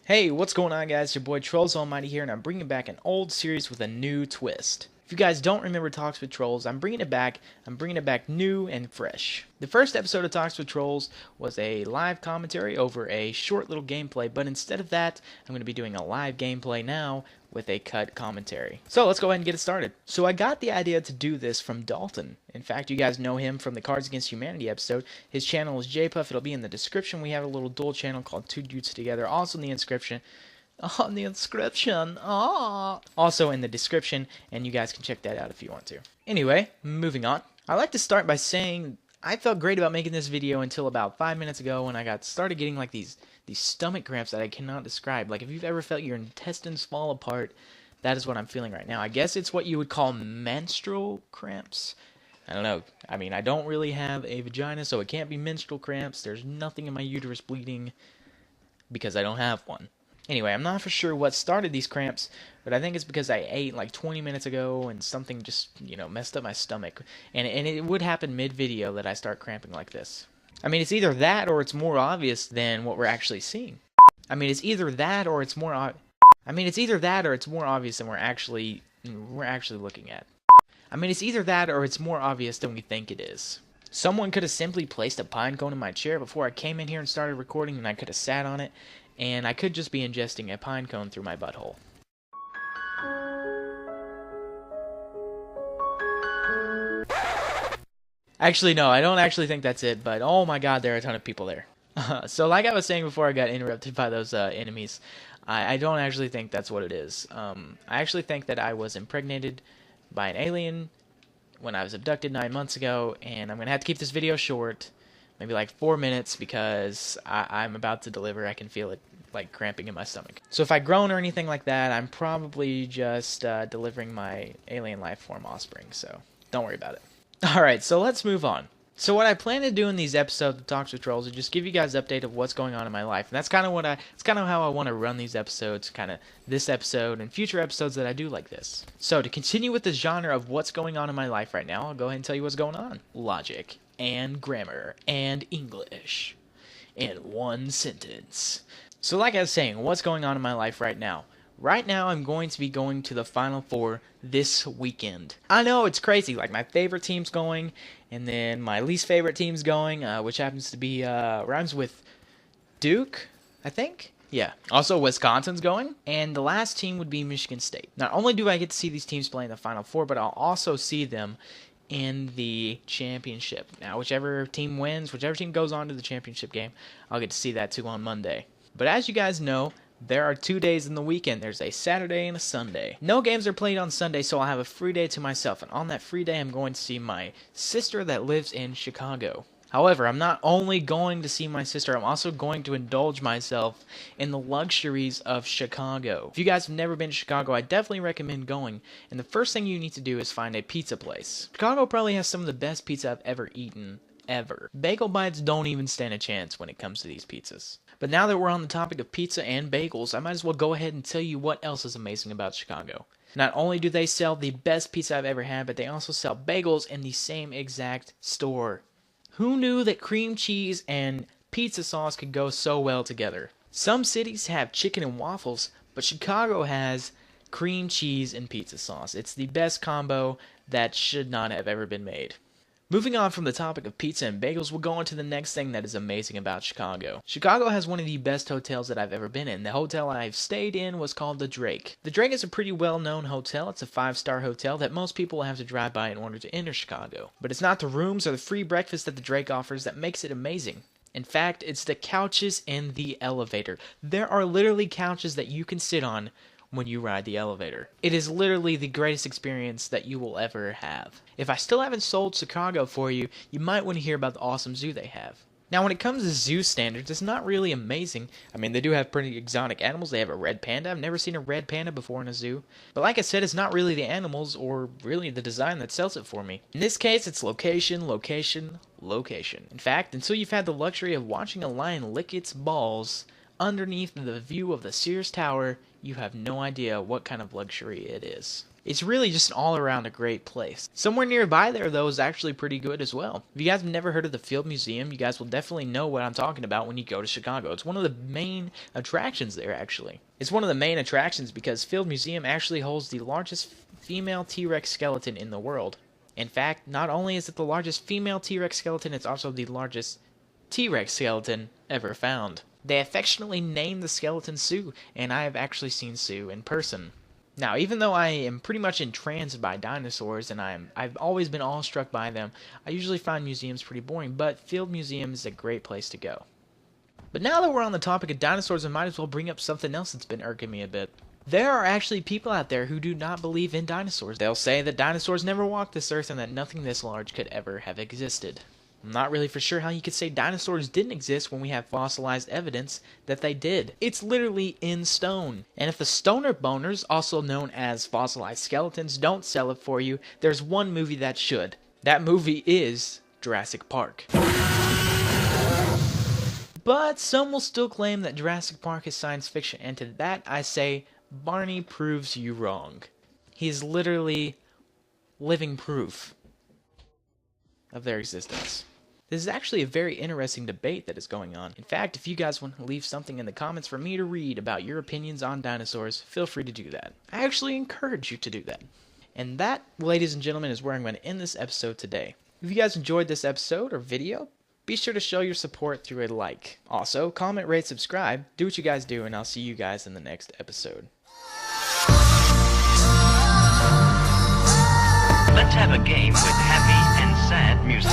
Hey, what's going on, guys? Your boy TrollsAlmighty here, and I'm bringing back an old series with a new twist. If you guys don't remember Talks with Trolls, I'm bringing it back. I'm bringing it back new and fresh. The first episode of Talks with Trolls was a live commentary over a short little gameplay, but instead of that, I'm going to be doing a live gameplay now with a cut commentary. So let's go ahead and get it started. So I got the idea to do this from Dalton. In fact, you guys know him from the Cards Against Humanity episode. His channel is Jaypuhf. It'll be in the description. We have a little dual channel called Two Dudes Together, also in the inscription. Also in the description, and you guys can check that out if you want to. Anyway, moving on. I'd like to start by saying I felt great about making this video until about 5 minutes ago when I started getting like these stomach cramps that I cannot describe. Like if you've ever felt your intestines fall apart, that is what I'm feeling right now. I guess it's what you would call menstrual cramps. I don't know. I mean, I don't really have a vagina, so it can't be menstrual cramps. There's nothing in my uterus bleeding because I don't have one. Anyway, I'm not for sure what started these cramps, but I think it's because I ate like 20 minutes ago and something just, messed up my stomach. And it would happen mid-video that I start cramping like this. I mean, it's either that or it's more obvious than what we're actually seeing. It's either that or it's more obvious than we're actually looking at. It's either that or it's more obvious than we think it is. Someone could have simply placed a pine cone in my chair before I came in here and started recording, and I could have sat on it, and I could just be ingesting a pine cone through my butthole. Actually, no, I don't actually think that's it, but oh my god, there are a ton of people there. So like I was saying before I got interrupted by those enemies, I don't actually think that's what it is. I actually think that I was impregnated by an alien when I was abducted 9 months ago, and I'm going to have to keep this video short, maybe like 4 minutes, because I'm about to deliver. I can feel it like cramping in my stomach. So if I groan or anything like that, I'm probably just delivering my alien life form offspring, so don't worry about it. Alright, so let's move on. So what I plan to do in these episodes of Talks with Trolls is just give you guys an update of what's going on in my life. And that's kind of how I want to run these episodes, kind of this episode and future episodes that I do like this. So to continue with the genre of what's going on in my life right now, I'll go ahead and tell you what's going on. Logic and grammar and English in one sentence. So like I was saying, what's going on in my life right now? Right now, I'm going to be going to the Final Four this weekend. I know, it's crazy. Like, my favorite team's going, and then my least favorite team's going, which happens to be, rhymes with Duke, I think? Yeah. Also, Wisconsin's going, and the last team would be Michigan State. Not only do I get to see these teams play in the Final Four, but I'll also see them in the championship. Now, whichever team wins, whichever team goes on to the championship game, I'll get to see that too on Monday. But as you guys know, there are 2 days in the weekend. There's a Saturday and a Sunday. No games are played on Sunday, so I'll have a free day to myself. And on that free day, I'm going to see my sister that lives in Chicago. However, I'm not only going to see my sister, I'm also going to indulge myself in the luxuries of Chicago. If you guys have never been to Chicago, I definitely recommend going. And the first thing you need to do is find a pizza place. Chicago probably has some of the best pizza I've ever eaten. Ever. Bagel bites don't even stand a chance when it comes to these pizzas. But now that we're on the topic of pizza and bagels, I might as well go ahead and tell you what else is amazing about Chicago. Not only do they sell the best pizza I've ever had, but they also sell bagels in the same exact store. Who knew that cream cheese and pizza sauce could go so well together? Some cities have chicken and waffles, but Chicago has cream cheese and pizza sauce. It's the best combo that should not have ever been made. Moving on from the topic of pizza and bagels, we'll go on to the next thing that is amazing about Chicago. Chicago has one of the best hotels that I've ever been in. The hotel I've stayed in was called the Drake. The Drake is a pretty well-known hotel. It's a 5-star hotel that most people will have to drive by in order to enter Chicago. But it's not the rooms or the free breakfast that the Drake offers that makes it amazing. In fact, it's the couches in the elevator. There are literally couches that you can sit on when you ride the elevator. It is literally the greatest experience that you will ever have. If I still haven't sold Chicago for you, you might want to hear about the awesome zoo they have. Now, when it comes to zoo standards, it's not really amazing. They do have pretty exotic animals. They have a red panda. I've never seen a red panda before in a zoo. But like I said, it's not really the animals or really the design that sells it for me. In this case, it's location, location, location. In fact, until you've had the luxury of watching a lion lick its balls underneath the view of the Sears Tower, you have no idea what kind of luxury it is. It's really just an all-around a great place. Somewhere nearby there, though, is actually pretty good as well. If you guys have never heard of the Field Museum, you guys will definitely know what I'm talking about when you go to Chicago. It's one of the main attractions there, actually. It's one of the main attractions because Field Museum actually holds the largest female T-Rex skeleton in the world. In fact, not only is it the largest female T-Rex skeleton, it's also the largest T-Rex skeleton ever found. They affectionately named the skeleton Sue, and I have actually seen Sue in person. Now, even though I am pretty much entranced by dinosaurs and I've always been awestruck by them, I usually find museums pretty boring, but Field Museum is a great place to go. But now that we're on the topic of dinosaurs, I might as well bring up something else that's been irking me a bit. There are actually people out there who do not believe in dinosaurs. They'll say that dinosaurs never walked this earth and that nothing this large could ever have existed. I'm not really for sure how you could say dinosaurs didn't exist when we have fossilized evidence that they did. It's literally in stone. And if the stoner boners, also known as fossilized skeletons, don't sell it for you, there's one movie that should. That movie is Jurassic Park. But some will still claim that Jurassic Park is science fiction, and to that I say, Barney proves you wrong. He's literally living proof of their existence. This is actually a very interesting debate that is going on. In fact, if you guys want to leave something in the comments for me to read about your opinions on dinosaurs, feel free to do that. I actually encourage you to do that. And that, ladies and gentlemen, is where I'm going to end this episode today. If you guys enjoyed this episode or video, be sure to show your support through a like. Also, comment, rate, subscribe, do what you guys do, and I'll see you guys in the next episode. Let's have a game with happy and sad music.